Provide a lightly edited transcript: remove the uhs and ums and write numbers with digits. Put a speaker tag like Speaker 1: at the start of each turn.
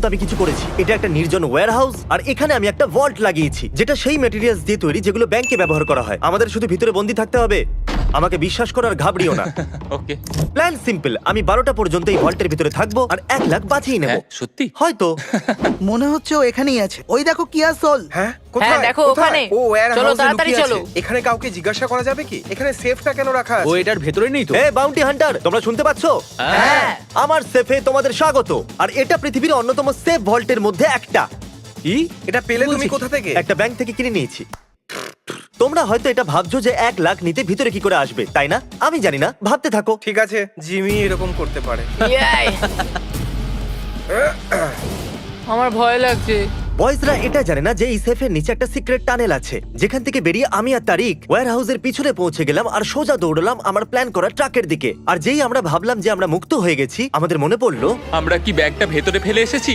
Speaker 1: পর্যন্ত আমি কিছু করেছি। এটা একটা নির্জন ওয়্যারহাউস, আর এখানে আমি একটা ভল্ট লাগিয়েছি যেটা সেই ম্যাটেরিয়ালস দিয়ে তৈরি যেগুলো ব্যাংকে ব্যবহার করা হয়। আমাদের শুধু ভিতরে বন্দি থাকতে হবে। আমাকে বিশ্বাস করো আর ঘাবড়িও না।
Speaker 2: ওকে।
Speaker 1: প্ল্যান সিম্পল, আমি 12টা পর্যন্ত এই ভল্টের ভিতরে থাকবো আর 1 লাখ বাঁচিয়ে নেব।
Speaker 2: হ্যাঁ, সত্যি?
Speaker 1: হয়তো।
Speaker 3: মনে হচ্ছে ও এখানেই আছে। ওই দেখো কি আসল।
Speaker 4: হ্যাঁ
Speaker 5: হ্যাঁ দেখো ওখানে।
Speaker 4: ও
Speaker 5: চলো তাড়াতাড়ি চলো।
Speaker 4: এখানে কাউকে জিজ্ঞাসা করা যাবে কি এখানে সেফটা কেন রাখা
Speaker 6: ও
Speaker 4: আছে?
Speaker 6: এটার ভেতরে নেই তো?
Speaker 1: এ বাউন্টি হান্টার, তোমরা শুনতে পাচ্ছো?
Speaker 5: হ্যাঁ।
Speaker 1: আমার সেফে তোমাদের স্বাগত। আর এটা পৃথিবীর অন্যতম সেফ ভল্টের মধ্যে একটা।
Speaker 6: কি?
Speaker 4: এটা পেলে তুমি
Speaker 6: বলছি?
Speaker 4: কোথা থেকে?
Speaker 1: একটা ব্যাংক থেকে কিনে নিয়েছি। তোমরা হয়তো এটা ভাবছো যে 1 লাখ নিতে ভিতরে কি করে আসবে, তাই না? আমি জানি না, ভাবতে থাকো।
Speaker 4: ঠিক আছে, জিমি এরকম করতে পারে।
Speaker 5: ইয়াই। আমার ভয় লাগছে।
Speaker 1: বয়েজরা এটা জানে না যে এই সেফের নিচে একটা সিক্রেট টানেল আছে, যেখান থেকে বেরিয়ে আমি আর তারিক ওয়্যারহাউসের পিছনে পৌঁছে গেলাম আর সোজা দৌড়লাম আমার প্ল্যান করা ট্রাকের দিকে। আর যেই আমরা ভাবলাম যে আমরা মুক্ত হয়ে গেছি, আমাদের মনে পড়লো
Speaker 2: আমরা কি ব্যাগটা ভেতরে ফেলে এসেছি?